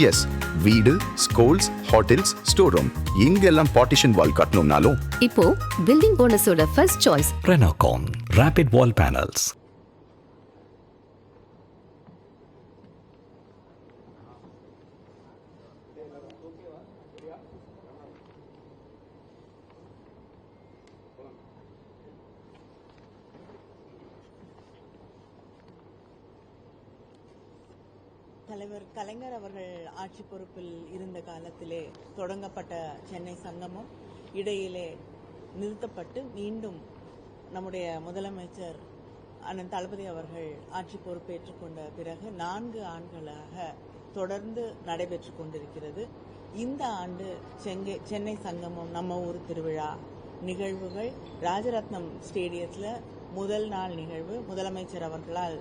S, வீடு, schools, hotels, store room இங்கெல்லாம் partition wall கட்டணும்னாலும் இப்போ பில்டிங் போனஸோட first choice Renocon Rapid Wall Panels. தலைவர் கலைஞர் அவர்கள் ஆட்சி பொறுப்பில் இருந்த காலத்திலே தொடங்கப்பட்ட சென்னை சங்கமம் இடையிலே நிறுத்தப்பட்டு மீண்டும் நம்முடைய முதலமைச்சர் அண்ணன் தளபதி அவர்கள் ஆட்சி பொறுப்பேற்றுக் கொண்ட பிறகு 4 ஆண்டுகளாக தொடர்ந்து நடைபெற்று கொண்டிருக்கிறது. இந்த ஆண்டு சென்னை சங்கமம் நம்ம ஊர் திருவிழா நிகழ்வுகள் ராஜரத்னம் ஸ்டேடியத்தில் முதல் நாள் நிகழ்வு முதலமைச்சர் அவர்களால்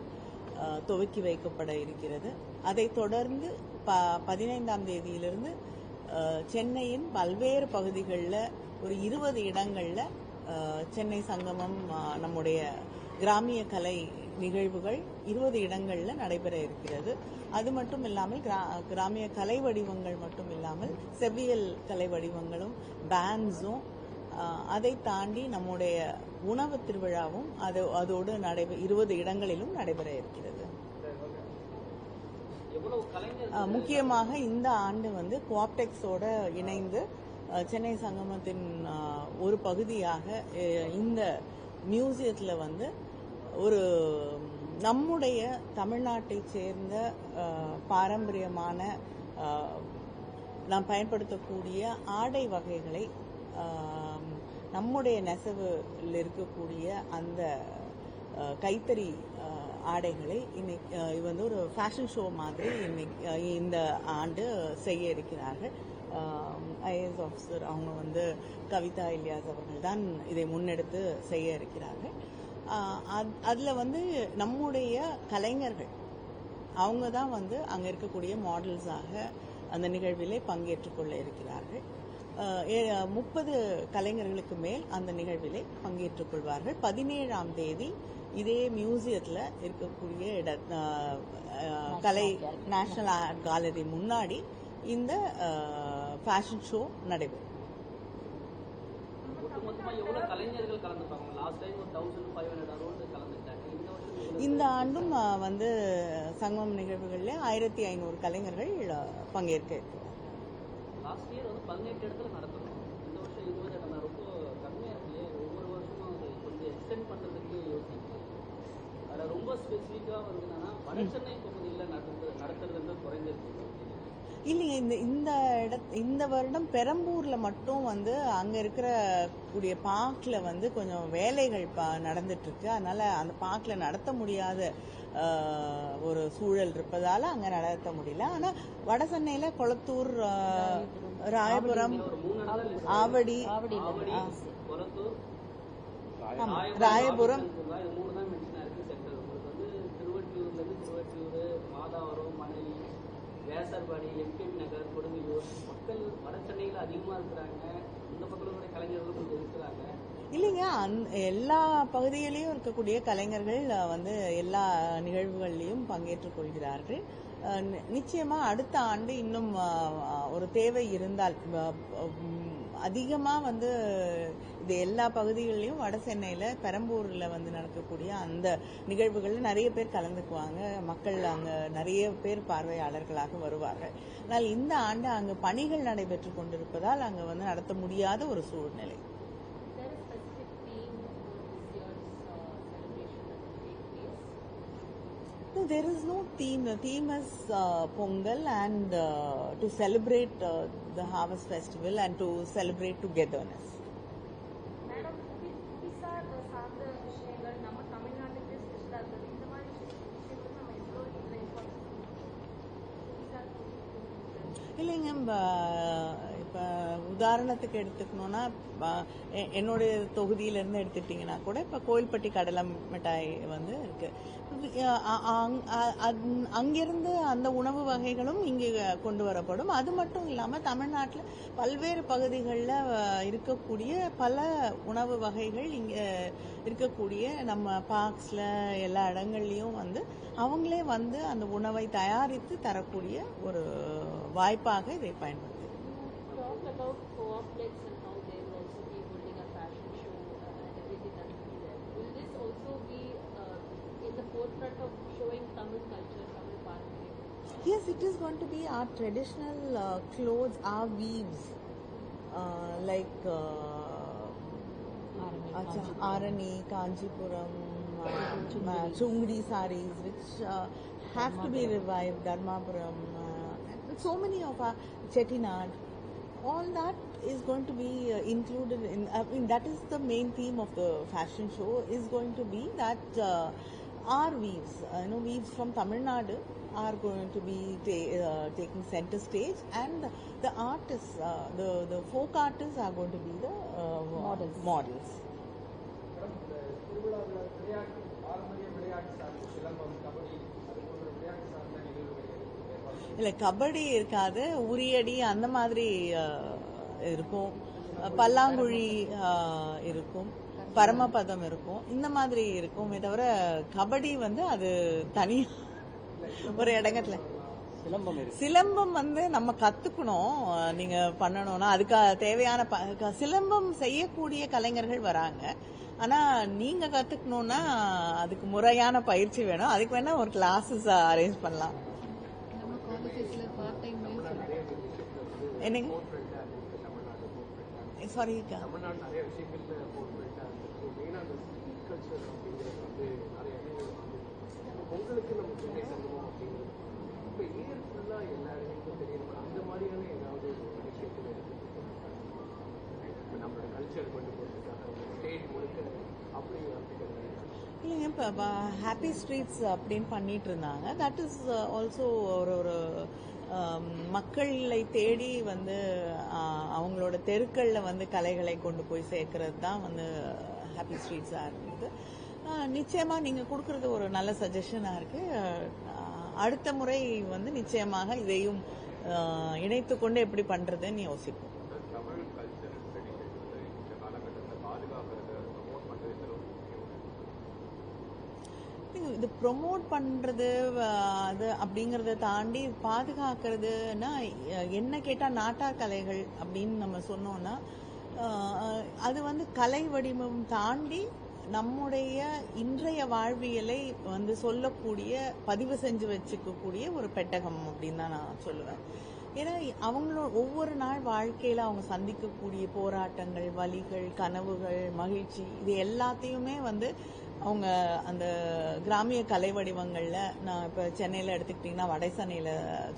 துவக்கி வைக்கப்பட இருக்கிறது. அதைத் தொடர்ந்து 15ஆம் தேதியிலிருந்து சென்னையின் பல்வேறு பகுதிகளில் ஒரு 20 இடங்களில் சென்னை சங்கமம் நம்முடைய கிராமிய கலை நிகழ்வுகள் 20 இடங்களில் நடைபெற இருக்கிறது. அது மட்டும் இல்லாமல் கிராமிய கலை வடிவங்கள் மட்டும் இல்லாமல் செவ்வியல் கலை வடிவங்களும் பேண்ட்ஸும் அதை தாண்டி நம்முடைய உணவு திருவிழாவும் அதோடு 20 இடங்களிலும் நடைபெற இருக்கிறது. முக்கியமாக இந்த ஆண்டு வந்து கோஆப்டெக்ஸோட இணைந்து சென்னை சங்கமத்தின் ஒரு பகுதியாக இந்த மியூசியத்தில் வந்து ஒரு நம்முடைய தமிழ்நாட்டை சேர்ந்த பாரம்பரியமான நாம் பயன்படுத்தக்கூடிய ஆடை வகைகளை நம்முடைய நெசவில் இருக்கக்கூடிய அந்த கைத்தறி ஆடைகளை இன்னைக்கு வந்து ஒரு ஃபேஷன் ஷோ மாதிரி இன்னைக்கு இந்த ஆண்டு செய்ய இருக்கிறார்கள். ஐஏஎஸ் ஆஃபீஸர் அவங்க வந்து கவிதா இலியாஸ் அவர்கள் தான் இதை முன்னெடுத்து செய்ய இருக்கிறார்கள். அதில் வந்து நம்முடைய கலைஞர்கள் அவங்க தான் வந்து அங்கே இருக்கக்கூடிய மாடல்ஸாக அந்த நிகழ்விலே பங்கேற்றுக் கொள்ள இருக்கிறார்கள். 30 கலைஞர்களுக்கு மேல் அந்த நிகழ்விலே பங்கேற்றுக் கொள்வார்கள். 17ஆம் தேதி இதே மியூசியத்தில் இருக்கக்கூடிய கலை நேஷனல் ஆர்ட் கேலரி முன்னாடி இந்த ஃபேஷன் ஷோ நடைபெறும். இந்த ஆண்டும் வந்து சங்கமம் நிகழ்வுகளில் 1500 கலைஞர்கள் பங்கேற்க இருக்கிறார். லாஸ்ட் இயர் வந்து 18 இடத்துல நடத்தணும். இந்த வருஷம் 20 இடம் ரொம்ப கம்மியாக இருக்கு. ஒவ்வொரு வருஷமும் அது கொஞ்சம் எக்ஸ்டெண்ட் பண்ணுறதுக்கு யோசிக்கிறேன். அதில் ரொம்ப ஸ்பெசிஃபிக்காக வந்து என்னன்னா வட சென்னை பகுதியில் நடத்துறது குறைஞ்சிருக்கு இல்லைங்க. இந்த வருடம் பெரம்பூர்ல மட்டும் வந்து அங்க இருக்கிற கூடிய பார்க்ல வந்து கொஞ்சம் வேலைகள் நடந்துட்டு இருக்கு. அதனால அந்த பார்க்ல நடத்த முடியாத ஒரு சூழல் இருப்பதால அங்க நடத்த முடியல. ஆனா வட சென்னையில கொளத்தூர், ராயபுரம், ஆவடி, ராயபுரம், வேசர்பாடி, எம்கேபி நகர், கொடுங்கையூர் மக்கள் வட சென்னையில் அதிகமாக இருக்கிறாங்க. இந்த பக்கத்தில் கூட கலைஞர்களும் கொஞ்சம் இருக்கிறாங்க. இல்லைங்க, எல்லா பகுதியிலையும் இருக்கக்கூடிய கலைஞர்கள் வந்து எல்லா நிகழ்வுகள்லையும் பங்கேற்றுக் கொள்கிறார்கள். நிச்சயமா அடுத்த ஆண்டு இன்னும் ஒரு தேவை இருந்தால் அதிகமாக வந்து இது எல்லா பகுதிகளிலையும் வட சென்னையில் பெரம்பூரில் வந்து நடக்கக்கூடிய அந்த நிகழ்வுகளில் நிறைய பேர் கலந்துக்குவாங்க. மக்கள் அங்கே நிறைய பேர் பார்வையாளர்களாக வருவார்கள். ஆனால் இந்த ஆண்டு அங்கு பணிகள் நடைபெற்று கொண்டிருப்பதால் அங்கே வந்து நடத்த முடியாத ஒரு சூழ்நிலை. No, there is no theme. The theme is Pongal and to celebrate the harvest festival and to celebrate togetherness. Madam, புவிசார் சார்ந்த விஷயங்கள் நம்ம தமிழ்நாட்டுக்கு ஸ்பெஷலா இருக்குது. இந்த மாதிரி விஷயங்கள் நம்ம எவ்வளோ இதில் இல்லைங்க, இப்போ உதாரணத்துக்கு எடுத்துக்கணும்னா என்னுடைய தொகுதியிலேருந்து எடுத்துக்கிட்டிங்கன்னா கூட இப்போ கோயில்பட்டி கடலை மிட்டாய் வந்து இருக்கு. அங்கிருந்து அந்த உணவு வகைகளும் இங்கே கொண்டு வரப்படும். அது மட்டும் இல்லாமல் தமிழ்நாட்டில் பல்வேறு பகுதிகளில் இருக்கக்கூடிய பல உணவு வகைகள் இங்கே இருக்கக்கூடிய நம்ம பார்க்ஸில் எல்லா இடங்கள்லையும் வந்து அவங்களே வந்து அந்த உணவை தயாரித்து தரக்கூடிய ஒரு வாய்ப்பாக இதை பயன்படுத்துகிறேன். You talked about co-oplex and how they will also be holding a fashion show and everything that will be there. Will this also be in the forefront of showing Tamil culture, Tamil paramparya? Yes, it is going to be our traditional clothes, our weaves, like Arani, Kanchipuram, Chungri sarees, which have to be revived, Dharmapuram, and so many of our Chettinad. All that is going to be included in, that is the main theme of the fashion show, is going to be that our weaves, weaves from Tamil Nadu are going to be taking center stage, and the artists, the folk artists are going to be the models. இல்லை, கபடி இருக்காது, உரியடி அந்த மாதிரி இருக்கும், பல்லாங்குழி இருக்கும், பரமபதம் இருக்கும், இந்த மாதிரி இருக்குமே தவிர கபடி வந்து அது தனி ஒரு இடங்கத்துல. சிலம்பம் வந்து நம்ம கத்துக்கணும், நீங்க பண்ணணும்னா அதுக்கு தேவையான சிலம்பம் செய்யக்கூடிய கலைஞர்கள் வராங்க. ஆனா நீங்க கத்துக்கணும்னா அதுக்கு முறையான பயிற்சி வேணும். அதுக்கு வேணா ஒரு கிளாஸஸ் அரேஞ்ச் பண்ணலாம். என்னங்க? சாரி, இல்லைங்க, இப்போ ஹாப்பி ஸ்ட்ரீட்ஸ் அப்படின்னு பண்ணிட்டு இருந்தாங்க. தட் இஸ் ஆல்சோ ஒரு மக்களை தேடி வந்து அவங்களோட தெருக்களில் வந்து கலைகளை கொண்டு போய் சேர்க்கறது தான் வந்து ஹாப்பி ஸ்ட்ரீட்ஸாக இருக்குது. நிச்சயமாக நீங்கள் கொடுக்கறது ஒரு நல்ல சஜஷனாக இருக்குது. அடுத்த முறை வந்து நிச்சயமாக இதையும் இணைத்து கொண்டு எப்படி பண்ணுறதுன்னு யோசிப்போம். இது ப்ரொமோட் பண்றது அது அப்படிங்கறத தாண்டி பாதுகாக்கிறதுனா என்ன கேட்டா நாட்டார் கலைகள் அப்படின்னு நம்ம சொன்னோம்னா அது வந்து கலை வடிவம் தாண்டி நம்முடைய இன்றைய வாழ்வியலை வந்து சொல்லக்கூடிய, பதிவு செஞ்சு வச்சுக்கக்கூடிய ஒரு பெட்டகம் அப்படின்னு தான் நான் சொல்லுவேன். ஏன்னா அவங்களோட ஒவ்வொரு நாள் வாழ்க்கையில அவங்க சந்திக்கக்கூடிய போராட்டங்கள், வலிகள், கனவுகள், மகிழ்ச்சி, இது எல்லாத்தையுமே வந்து அவங்க அந்த கிராமிய கலை வடிவங்கள்ல, நான் இப்ப சென்னையில எடுத்துக்கிட்டீங்கன்னா வடைசனையில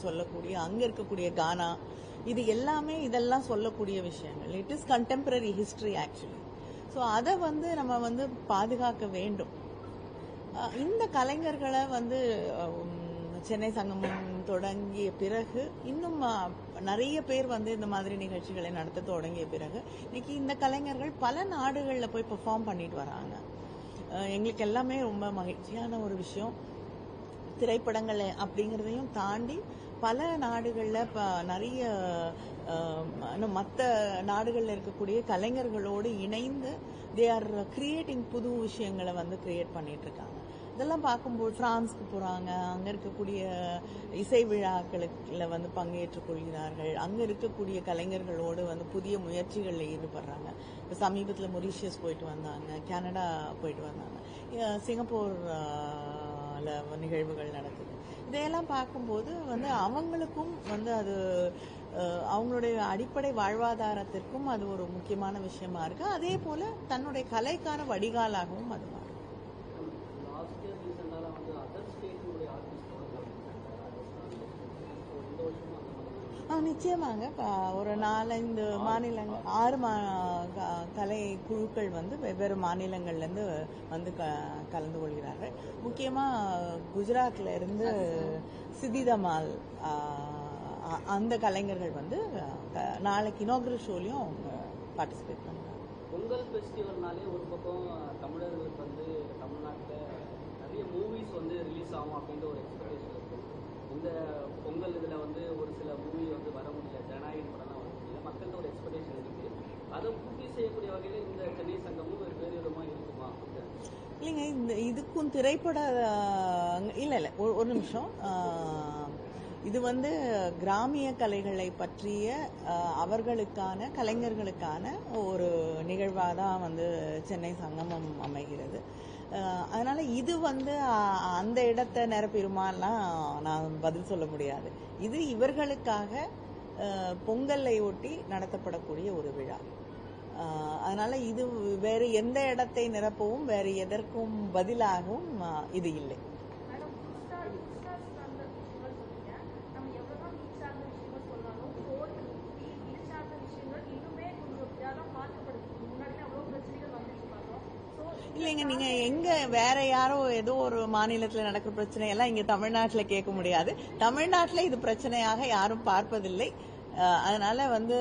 சொல்லக்கூடிய அங்க இருக்கக்கூடிய கானா, இது எல்லாமே இதெல்லாம் சொல்லக்கூடிய விஷயங்கள். It is contemporary history actually. So அதை வந்து நம்ம வந்து பாதுகாக்க வேண்டும். இந்த கலைஞர்களை வந்து சென்னை சங்கமம் தொடங்கிய பிறகு இன்னும் நிறைய பேர் வந்து இந்த மாதிரி நிகழ்ச்சிகளை நடத்த தொடங்கிய பிறகு இன்னைக்கு இந்த கலைஞர்கள் பல நாடுகளில் போய் பெர்ஃபார்ம் பண்ணிட்டு வராங்க. எங்களுக்கு எல்லாமே ரொம்ப மகிழ்ச்சியான ஒரு விஷயம். திரைப்படங்கள் அப்படிங்கிறதையும் தாண்டி பல நாடுகளில் நிறைய மற்ற நாடுகளில் இருக்கக்கூடிய கலைஞர்களோடு இணைந்து தே ஆர் கிரியேட்டிங் புது விஷயங்களை வந்து கிரியேட் பண்ணிட்டு இருக்காங்க. இதெல்லாம் பார்க்கும்போது பிரான்ஸ்க்கு போகிறாங்க, அங்கே இருக்கக்கூடிய இசை விழாக்களுக்குல வந்து பங்கேற்றுக் கொள்கிறார்கள், அங்கே இருக்கக்கூடிய கலைஞர்களோடு வந்து புதிய முயற்சிகளில் ஈடுபடுறாங்க. இப்போ சமீபத்தில் மொரீஷியஸ் போயிட்டு வந்தாங்க, கனடா போயிட்டு வந்தாங்க, சிங்கப்பூர்ல நிகழ்வுகள் நடக்குது. இதையெல்லாம் பார்க்கும்போது வந்து அவங்களுக்கும் வந்து அது அவங்களுடைய அடிப்படை வாழ்வாதாரத்திற்கும் அது ஒரு முக்கியமான விஷயமா இருக்கு. அதே போல தன்னுடைய கலைக்கான வடிகாலாகவும் அது மாறும். நிச்சயமாங்க. ஒரு 4-5 மாநிலங்கள், 6 கலை குழுக்கள் வந்து வெவ்வேறு மாநிலங்கள்லேருந்து வந்து கலந்து கொள்கிறார்கள். முக்கியமாக குஜராத்ல இருந்து சித்திதமால் அந்த கலைஞர்கள் வந்து நாளைக்கு இனாகுரல் ஷோலையும் அவங்க பார்ட்டிசிபேட் பண்ணுறாங்க. பொங்கல் ஃபெஸ்டிவல்னாலே ஒரு பக்கம் தமிழர்களுக்கு வந்து தமிழ்நாட்டில் நிறைய மூவிஸ் வந்து ரிலீஸ் ஆகும் அப்படின்ற ஒரு எக்ஸ்பெக்டேஷன் இருக்குது. இந்த பொங்கல் இதில் வந்து ஒரு சில மூவி வந்து வர முடியல, ஜனநாயகன் படம்லாம் வர முடியல, மக்கள்கிட்ட ஒரு எக்ஸ்பெக்டேஷன் இருக்குது. அதை பூர்த்தி செய்யக்கூடிய வகையில் இந்த சென்னை சங்கமும் வேறு விதமாக இருக்குமா? இல்லைங்க, இதுக்கும் திரைப்பட இல்லை ஒரு நிமிஷம். இது வந்து கிராமிய கலைகளை பற்றிய அவர்களுக்கான கலைஞர்களுக்கான ஒரு நிகழ்வாக தான் வந்து சென்னை சங்கமம் அமைகிறது. அதனால இது வந்து அந்த இடத்தை நிரப்பிடுமாலாம் நான் பதில் சொல்ல முடியாது. இது இவர்களுக்காக பொங்கலை ஒட்டி நடத்தப்படக்கூடிய ஒரு விழா. அதனால இது வேறு எந்த இடத்தை நிரப்பவும் வேறு எதற்கும் பதிலாகவும் இது இல்லை. இல்லைங்க, நீங்க எங்க வேற யாரோ ஏதோ ஒரு மாநிலத்தில் நடக்கிற பிரச்சனை எல்லாம் இங்க தமிழ்நாட்டில் கேட்க முடியாது. தமிழ்நாட்டில் இது பிரச்சனையாக யாரும் பார்ப்பதில்லை. அதனால வந்து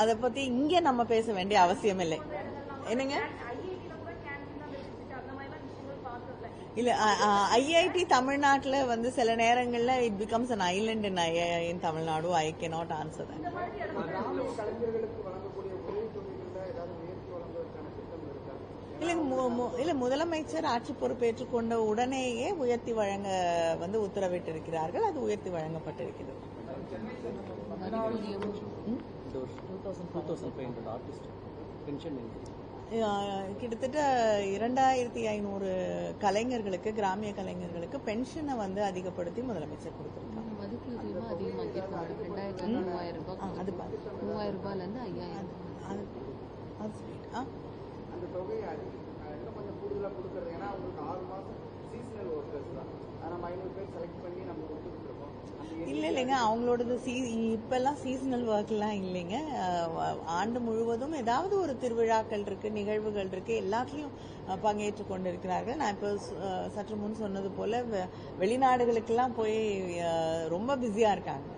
அதை பத்தி இங்க நம்ம பேச வேண்டிய அவசியம் இல்லை. என்னங்க? இல்ல, ஐஐடி தமிழ்நாட்டுல வந்து சில நேரங்கள்ல it becomes an island in Tamil Nadu. I cannot answer that. இல்ல, முதலமைச்சர் ஆட்சி பொறுப்பேற்றுக் கொண்ட உடனேயே உயர்த்தி வழங்க வந்து உத்தரவிட்டிருக்கிறார்கள். அது உயர்த்தி வழங்கப்பட்டிருக்கிறது. கிட்டத்தட்ட 2500 கலைஞர்களுக்கு, கிராமிய கலைஞர்களுக்கு பென்ஷனை வந்து அதிகப்படுத்தி முதலமைச்சர் கொடுத்திருக்காங்க. இல்லைங்க, அவங்களோடது இப்பெல்லாம் சீசனல் ஒர்க்லாம் இல்லைங்க. ஆண்டு முழுவதும் ஏதாவது ஒரு திருவிழாக்கள் இருக்கு, நிகழ்வுகள் இருக்கு, எல்லாத்துலயும் பங்கேற்று கொண்டிருக்கிறார்கள். நான் இப்போ சற்று முன் சொன்னது போல வெளிநாடுகளுக்கெல்லாம் போய் ரொம்ப பிஸியா இருக்காங்க.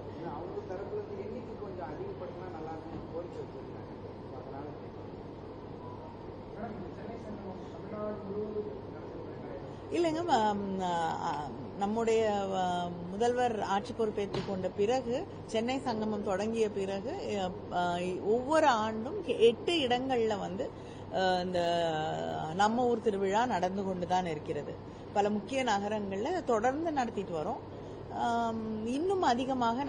இல்லைங்க, நம்முடைய முதல்வர் ஆட்சி பொறுப்பேற்றுக் கொண்ட பிறகு, சென்னை சங்கமம் தொடங்கிய பிறகு ஒவ்வொரு ஆண்டும் 8 இடங்கள்ல வந்து இந்த நம்ம ஊர் திருவிழா நடந்து கொண்டுதான் இருக்கிறது. பல முக்கிய நகரங்கள்ல தொடர்ந்து நடத்திட்டு வரோம். இன்னும் அதிகமாக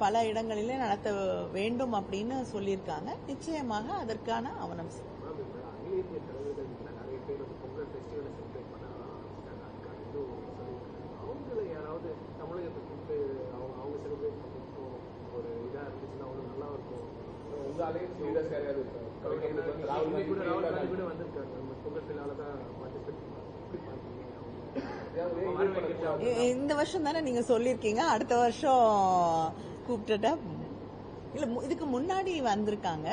பல இடங்களிலே நடத்த வேண்டும் அப்படின்னு சொல்லியிருக்காங்க. நிச்சயமாக அதற்கான ஆவணம். இந்த வருஷம் தானே நீங்க சொல்லிருக்கீங்க, அடுத்த வருஷம் கூப்பிட்டுட்டா. இல்ல, இதுக்கு முன்னாடி வந்திருக்காங்க.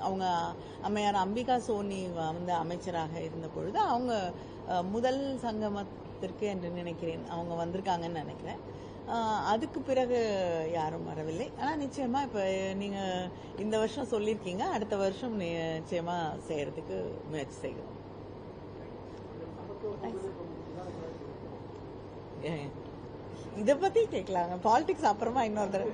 அவங்க அம்மையார் அம்பிகா சோனி வந்து அமைச்சராக இருந்த பொழுது அவங்க முதல் சங்கமத்திற்கு என்று நினைக்கிறேன் அவங்க வந்திருக்காங்கன்னு நினைக்கிறேன். அதுக்கு பிறகு யாரும் வரவில்லை. ஆனா நிச்சயமா இப்ப நீங்க இந்த வருஷம் சொல்லிருக்கீங்க, அடுத்த வருஷம் நிச்சயமா செய்யறதுக்கு முயற்சி செய்கிறோம். இத பத்தி கேட்கலாங்க, பாலிடிக்ஸ் அப்புறமா இன்னொரு தடவை.